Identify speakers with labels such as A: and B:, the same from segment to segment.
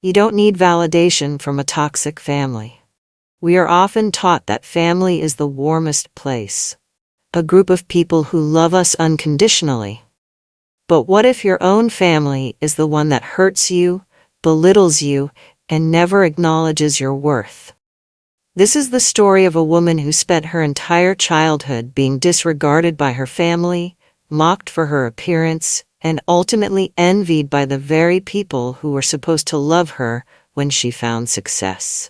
A: You don't need validation from a toxic family. We are often taught that family is the warmest place, a group of people who love us unconditionally. But what if your own family is the one that hurts you, belittles you, and never acknowledges your worth? This is the story of a woman who spent her entire childhood being disregarded by her family, mocked for her appearance, and ultimately envied by the very people who were supposed to love her when she found success.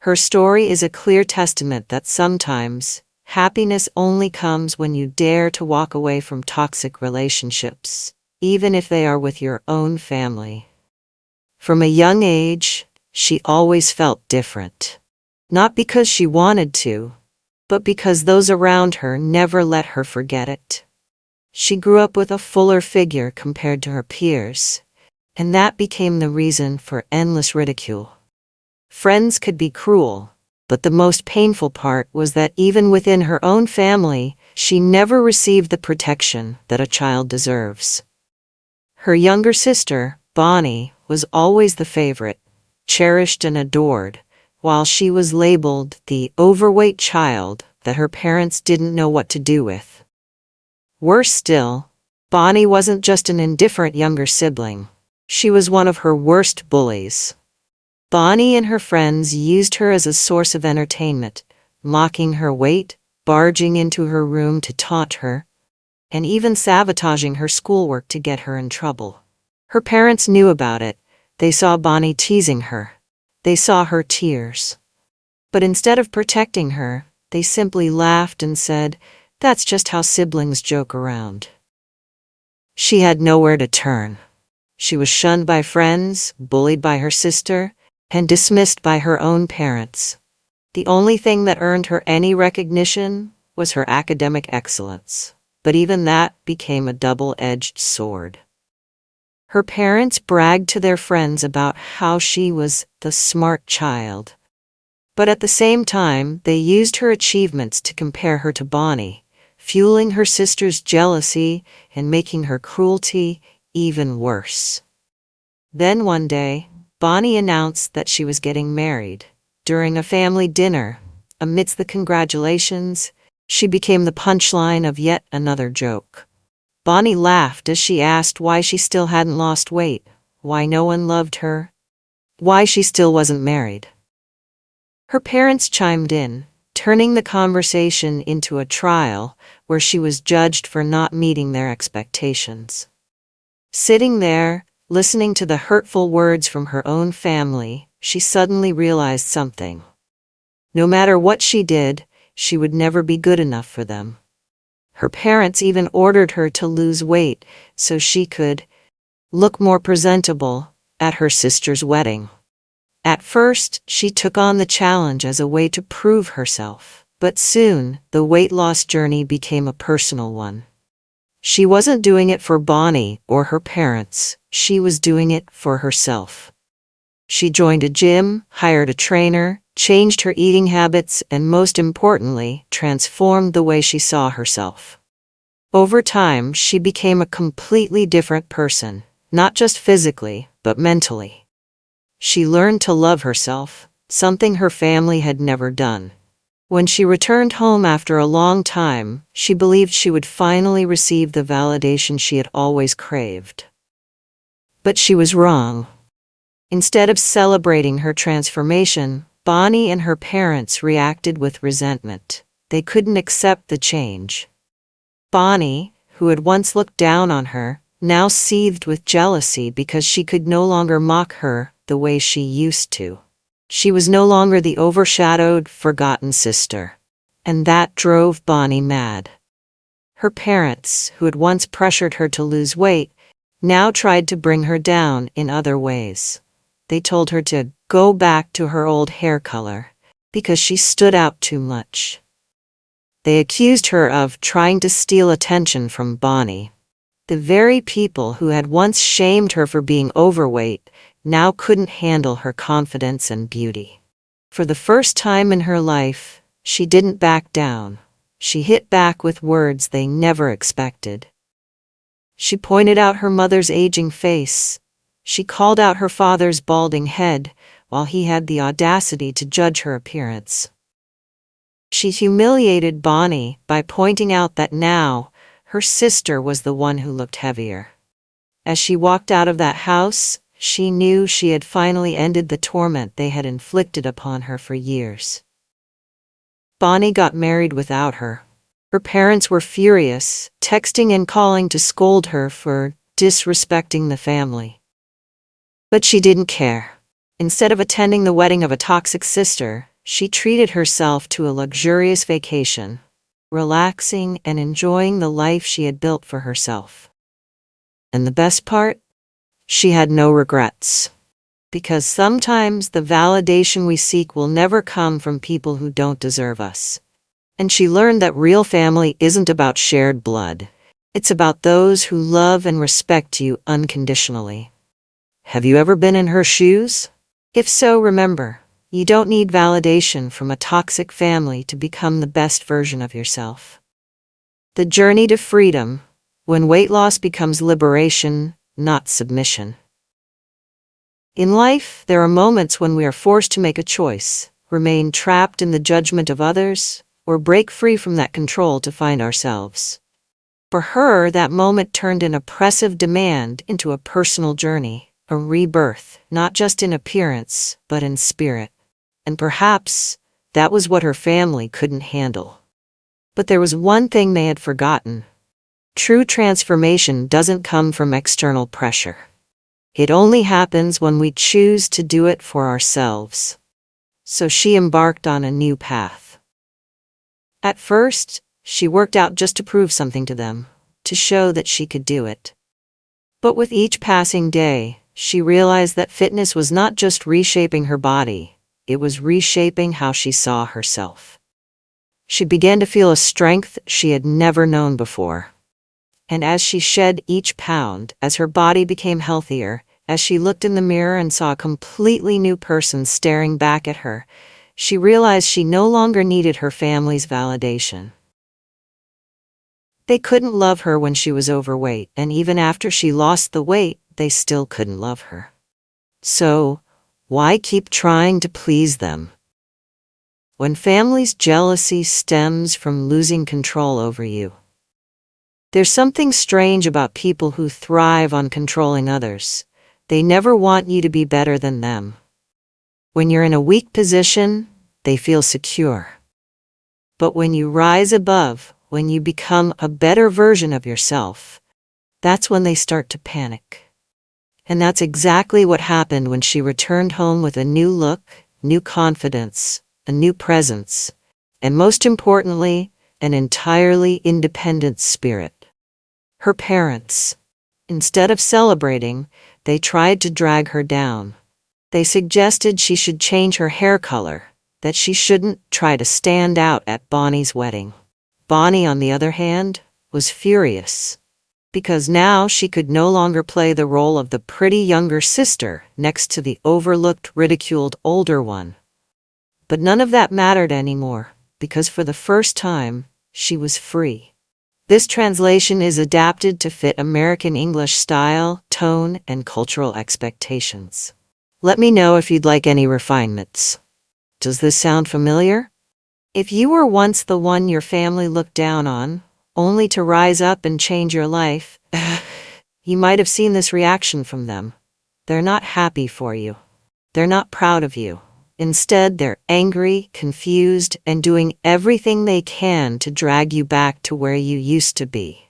A: Her story is a clear testament that sometimes happiness only comes when you dare to walk away from toxic relationships, even if they are with your own family. From a young age, she always felt different. Not because she wanted to, but because those around her never let her forget it. She grew up with a fuller figure compared to her peers, and that became the reason for endless ridicule. Friends could be cruel, but the most painful part was that even within her own family, she never received the protection that a child deserves. Her younger sister, Bonnie, was always the favorite, cherished and adored, while she was labeled the overweight child that her parents didn't know what to do with. Worse still, Bonnie wasn't just an indifferent younger sibling. She was one of her worst bullies. Bonnie and her friends used her as a source of entertainment, mocking her weight, barging into her room to taunt her, and even sabotaging her schoolwork to get her in trouble. Her parents knew about it. They saw Bonnie teasing her. They saw her tears. But instead of protecting her, they simply laughed and said, "That's just how siblings joke around." She had nowhere to turn. She was shunned by friends, bullied by her sister, and dismissed by her own parents. The only thing that earned her any recognition was her academic excellence, but even that became a double-edged sword. Her parents bragged to their friends about how she was the smart child. But at the same time, they used her achievements to compare her to Bonnie, fueling her sister's jealousy and making her cruelty even worse. Then one day, Bonnie announced that she was getting married. During a family dinner, amidst the congratulations, she became the punchline of yet another joke. Bonnie laughed as she asked why she still hadn't lost weight, why no one loved her, why she still wasn't married. Her parents chimed in, turning the conversation into a trial where she was judged for not meeting their expectations. Sitting there, listening to the hurtful words from her own family, she suddenly realized something. No matter what she did, she would never be good enough for them. Her parents even ordered her to lose weight so she could look more presentable at her sister's wedding. At first, she took on the challenge as a way to prove herself, but soon, the weight loss journey became a personal one. She wasn't doing it for Bonnie or her parents, she was doing it for herself. She joined a gym, hired a trainer, changed her eating habits, and most importantly, transformed the way she saw herself. Over time, she became a completely different person, not just physically, but mentally. She learned to love herself, something her family had never done. When she returned home after a long time, she believed she would finally receive the validation she had always craved. But she was wrong. Instead of celebrating her transformation, Bonnie and her parents reacted with resentment. They couldn't accept the change. Bonnie, who had once looked down on her, now seethed with jealousy because she could no longer mock her the way she used to. She was no longer the overshadowed, forgotten sister. And that drove Bonnie mad. Her parents, who had once pressured her to lose weight, now tried to bring her down in other ways. They told her to go back to her old hair color because she stood out too much. They accused her of trying to steal attention from Bonnie. The very people who had once shamed her for being overweight now couldn't handle her confidence and beauty. For the first time in her life, she didn't back down. She hit back with words they never expected. She pointed out her mother's aging face. She called out her father's balding head, while he had the audacity to judge her appearance. She humiliated Bonnie by pointing out that now, her sister was the one who looked heavier. As she walked out of that house, she knew she had finally ended the torment they had inflicted upon her for years. Bonnie got married without her. Her parents were furious, texting and calling to scold her for disrespecting the family. But she didn't care. Instead of attending the wedding of a toxic sister, she treated herself to a luxurious vacation, relaxing and enjoying the life she had built for herself. And the best part? She had no regrets. Because sometimes the validation we seek will never come from people who don't deserve us. And she learned that real family isn't about shared blood. It's about those who love and respect you unconditionally. Have you ever been in her shoes? If so, remember, you don't need validation from a toxic family to become the best version of yourself. The journey to freedom, when weight loss becomes liberation, not submission. In life, there are moments when we are forced to make a choice, remain trapped in the judgment of others, or break free from that control to find ourselves. For her, that moment turned an oppressive demand into a personal journey, a rebirth, not just in appearance, but in spirit. And perhaps that was what her family couldn't handle. But there was one thing they had forgotten. True transformation doesn't come from external pressure. It only happens when we choose to do it for ourselves. So she embarked on a new path. At first, she worked out just to prove something to them, to show that she could do it. But with each passing day, she realized that fitness was not just reshaping her body, it was reshaping how she saw herself. She began to feel a strength she had never known before. And as she shed each pound, as her body became healthier, as she looked in the mirror and saw a completely new person staring back at her, she realized she no longer needed her family's validation. They couldn't love her when she was overweight, and even after she lost the weight, they still couldn't love her. So, why keep trying to please them? When family's jealousy stems from losing control over you. There's something strange about people who thrive on controlling others. They never want you to be better than them. When you're in a weak position, they feel secure. But when you rise above, when you become a better version of yourself, that's when they start to panic. And that's exactly what happened when she returned home with a new look, new confidence, a new presence, and most importantly, an entirely independent spirit. Her parents, instead of celebrating, they tried to drag her down. They suggested she should change her hair color, that she shouldn't try to stand out at Bonnie's wedding. Bonnie, on the other hand, was furious. Because now she could no longer play the role of the pretty younger sister next to the overlooked, ridiculed older one. But none of that mattered anymore, because for the first time, she was free. This translation is adapted to fit American English style, tone, and cultural expectations. Let me know if you'd like any refinements. Does this sound familiar? If you were once the one your family looked down on, only to rise up and change your life, you might have seen this reaction from them. They're not happy for you. They're not proud of you. Instead, they're angry, confused, and doing everything they can to drag you back to where you used to be.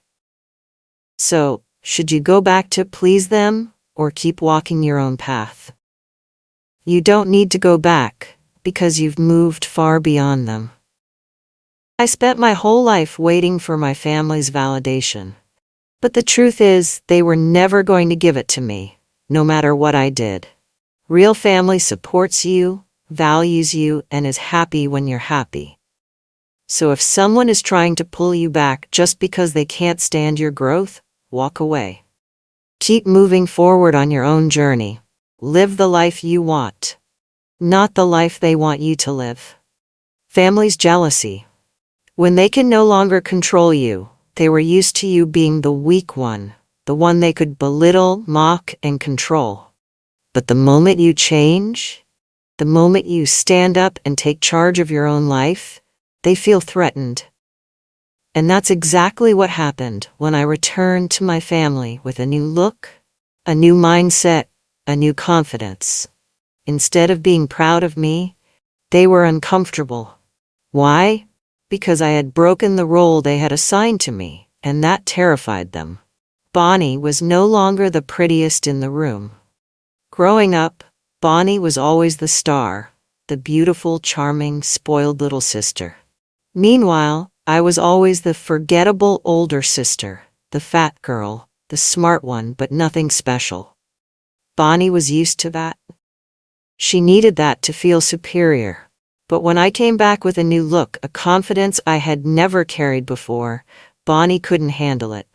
A: So, should you go back to please them, or keep walking your own path? You don't need to go back, because you've moved far beyond them. I spent my whole life waiting for my family's validation. But the truth is, they were never going to give it to me, no matter what I did. Real family supports you, values you, and is happy when you're happy. So if someone is trying to pull you back just because they can't stand your growth, walk away. Keep moving forward on your own journey. Live the life you want, not the life they want you to live. Family's jealousy. When they can no longer control you, they were used to you being the weak one, the one they could belittle, mock, and control. But the moment you change, the moment you stand up and take charge of your own life, they feel threatened. And that's exactly what happened when I returned to my family with a new look, a new mindset, a new confidence. Instead of being proud of me, they were uncomfortable. Why? Because I had broken the role they had assigned to me, and that terrified them. Bonnie was no longer the prettiest in the room. Growing up, Bonnie was always the star, the beautiful, charming, spoiled little sister. Meanwhile, I was always the forgettable older sister, the fat girl, the smart one but nothing special. Bonnie was used to that. She needed that to feel superior. But when I came back with a new look, a confidence I had never carried before, Bonnie couldn't handle it.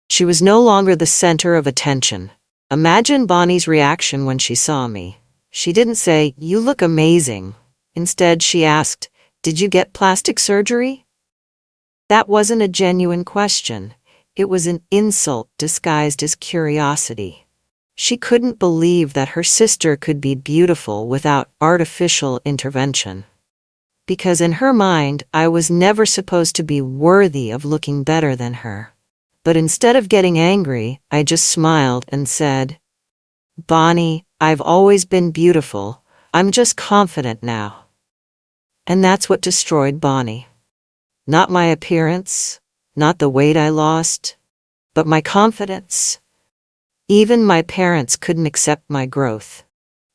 A: She was no longer the center of attention. Imagine Bonnie's reaction when she saw me. She didn't say, "You look amazing." Instead, she asked, "Did you get plastic surgery?" That wasn't a genuine question. It was an insult disguised as curiosity. She couldn't believe that her sister could be beautiful without artificial intervention. Because in her mind, I was never supposed to be worthy of looking better than her. But instead of getting angry, I just smiled and said, "Bonnie, I've always been beautiful. I'm just confident now." And that's what destroyed Bonnie. Not my appearance, not the weight I lost, but my confidence. Even my parents couldn't accept my growth.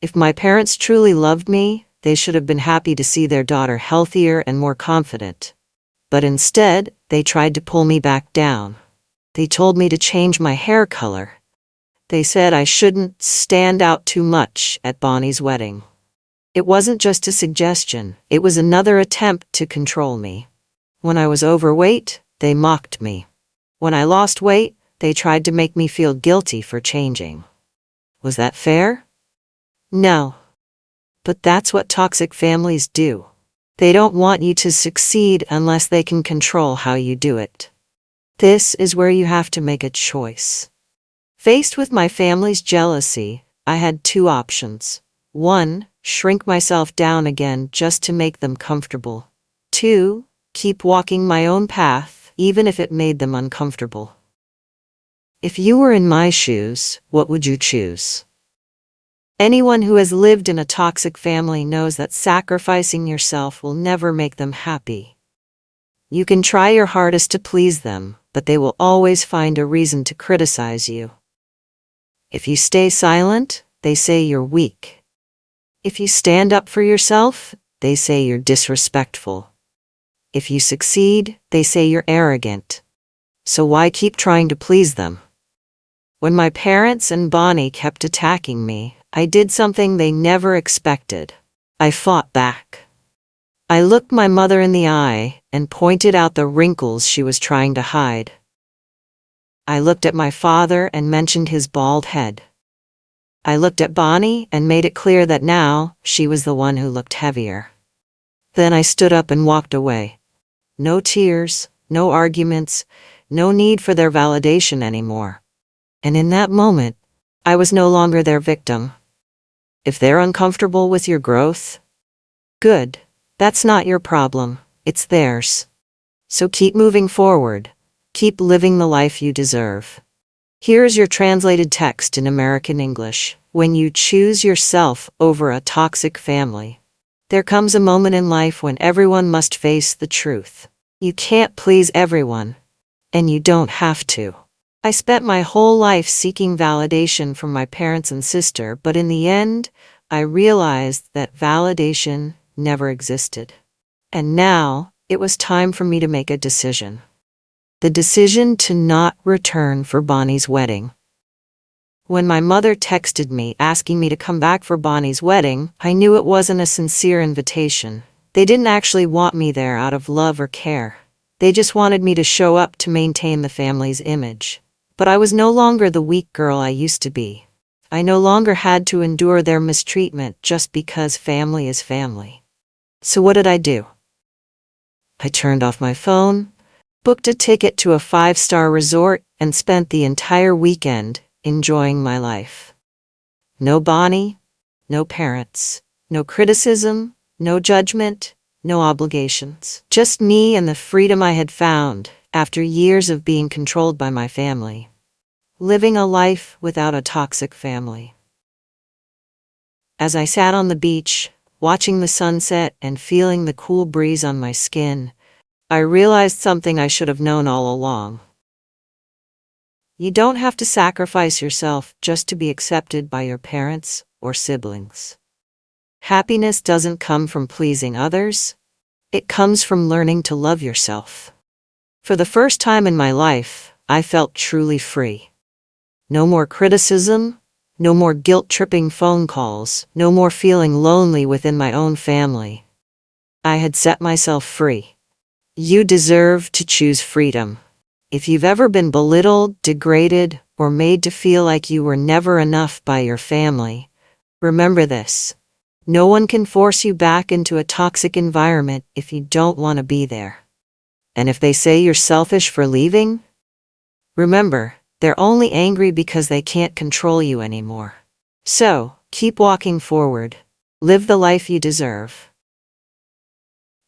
A: If my parents truly loved me, they should have been happy to see their daughter healthier and more confident. But instead, they tried to pull me back down. They told me to change my hair color. They said I shouldn't stand out too much at Bonnie's wedding. It wasn't just a suggestion, it was another attempt to control me. When I was overweight, they mocked me. When I lost weight, they tried to make me feel guilty for changing. Was that fair? No. But that's what toxic families do. They don't want you to succeed unless they can control how you do it. This is where you have to make a choice. Faced with my family's jealousy, I had two options. 1, shrink myself down again just to make them comfortable. 2, keep walking my own path, even if it made them uncomfortable. If you were in my shoes, what would you choose? Anyone who has lived in a toxic family knows that sacrificing yourself will never make them happy. You can try your hardest to please them, but they will always find a reason to criticize you. If you stay silent, they say you're weak. If you stand up for yourself, they say you're disrespectful. If you succeed, they say you're arrogant. So why keep trying to please them? When my parents and Bonnie kept attacking me, I did something they never expected. I fought back. I looked my mother in the eye and pointed out the wrinkles she was trying to hide. I looked at my father and mentioned his bald head. I looked at Bonnie and made it clear that now she was the one who looked heavier. Then I stood up and walked away. No tears, no arguments, no need for their validation anymore. And in that moment, I was no longer their victim. If they're uncomfortable with your growth, good. That's not your problem, it's theirs. So keep moving forward. Keep living the life you deserve. Here's your translated text in American English. When you choose yourself over a toxic family, there comes a moment in life when everyone must face the truth. You can't please everyone, and you don't have to. I spent my whole life seeking validation from my parents and sister, but in the end, I realized that validation never existed. And now, it was time for me to make a decision. The decision to not return for Bonnie's wedding. When my mother texted me asking me to come back for Bonnie's wedding, I knew it wasn't a sincere invitation. They didn't actually want me there out of love or care. They just wanted me to show up to maintain the family's image. But I was no longer the weak girl I used to be. I no longer had to endure their mistreatment just because family is family. So what did I do? I turned off my phone, booked a ticket to a 5-star resort, and spent the entire weekend enjoying my life. No Bonnie, no parents, no criticism, no judgment, no obligations. Just me and the freedom I had found after years of being controlled by my family. Living a life without a toxic family. As I sat on the beach, watching the sunset and feeling the cool breeze on my skin, I realized something I should have known all along. You don't have to sacrifice yourself just to be accepted by your parents or siblings. Happiness doesn't come from pleasing others. It comes from learning to love yourself. For the first time in my life, I felt truly free. No more criticism, no more guilt-tripping phone calls, no more feeling lonely within my own family. I had set myself free. You deserve to choose freedom. If you've ever been belittled, degraded, or made to feel like you were never enough by your family, remember this. No one can force you back into a toxic environment if you don't want to be there. And if they say you're selfish for leaving, remember, they're only angry because they can't control you anymore. So, keep walking forward. Live the life you deserve.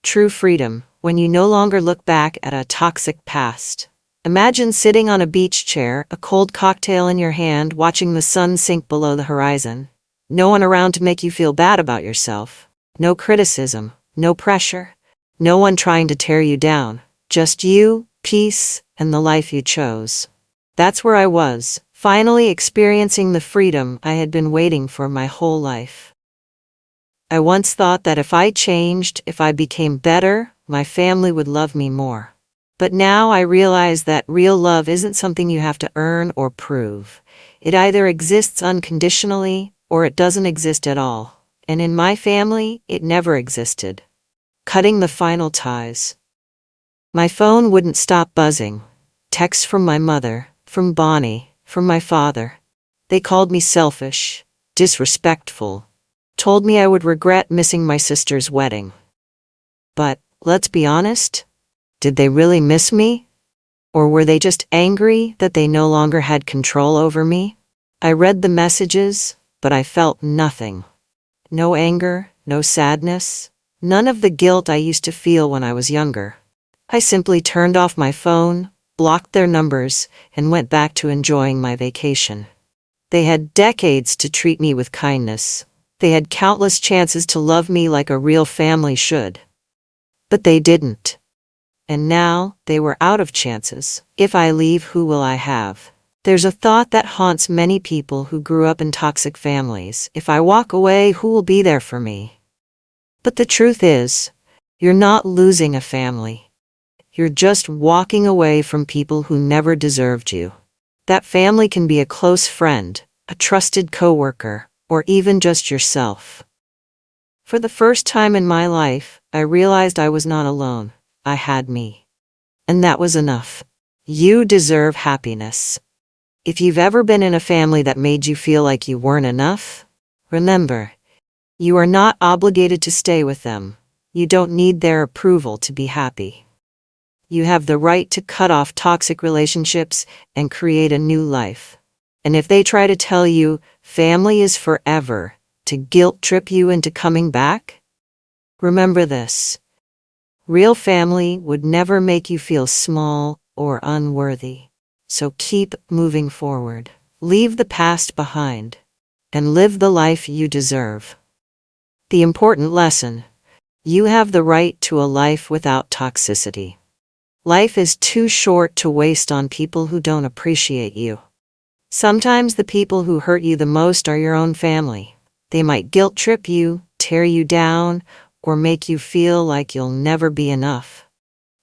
A: True freedom, when you no longer look back at a toxic past. Imagine sitting on a beach chair, a cold cocktail in your hand, watching the sun sink below the horizon. No one around to make you feel bad about yourself. No criticism, no pressure. No one trying to tear you down. Just you, peace, and the life you chose. That's where I was, finally experiencing the freedom I had been waiting for my whole life. I once thought that if I changed, if I became better, my family would love me more. But now I realize that real love isn't something you have to earn or prove. It either exists unconditionally, or it doesn't exist at all. And in my family, it never existed. Cutting the final ties. My phone wouldn't stop buzzing. Texts from my mother, from Bonnie, from my father. They called me selfish, disrespectful, told me I would regret missing my sister's wedding. But, let's be honest, did they really miss me? Or were they just angry that they no longer had control over me? I read the messages, but I felt nothing. No anger, no sadness, none of the guilt I used to feel when I was younger. I simply turned off my phone, blocked their numbers, and went back to enjoying my vacation. They had decades to treat me with kindness. They had countless chances to love me like a real family should. But they didn't. And now, they were out of chances. If I leave, who will I have? There's a thought that haunts many people who grew up in toxic families. If I walk away, who will be there for me? But the truth is, you're not losing a family. You're just walking away from people who never deserved you. That family can be a close friend, a trusted coworker, or even just yourself. For the first time in my life, I realized I was not alone. I had me. And that was enough. You deserve happiness. If you've ever been in a family that made you feel like you weren't enough, remember, you are not obligated to stay with them. You don't need their approval to be happy. You have the right to cut off toxic relationships and create a new life. And if they try to tell you family is forever, to guilt trip you into coming back, remember this. Real family would never make you feel small or unworthy. So keep moving forward. Leave the past behind and live the life you deserve. The important lesson: you have the right to a life without toxicity. Life is too short to waste on people who don't appreciate you. Sometimes the people who hurt you the most are your own family. They might guilt trip you, tear you down, or make you feel like you'll never be enough.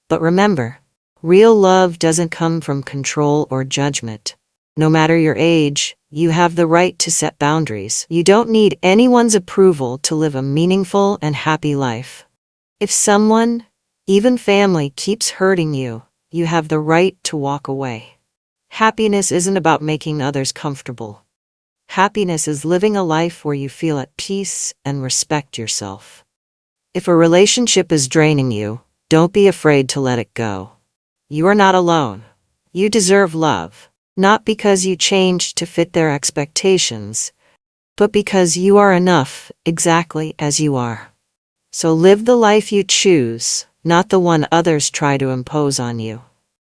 A: But remember, real love doesn't come from control or judgment. No matter your age, you have the right to set boundaries. You don't need anyone's approval to live a meaningful and happy life. If someone, even family, keeps hurting you, you have the right to walk away. Happiness isn't about making others comfortable. Happiness is living a life where you feel at peace and respect yourself. If a relationship is draining you, don't be afraid to let it go. You are not alone. You deserve love, not because you changed to fit their expectations, but because you are enough exactly as you are. So live the life you choose, not the one others try to impose on you.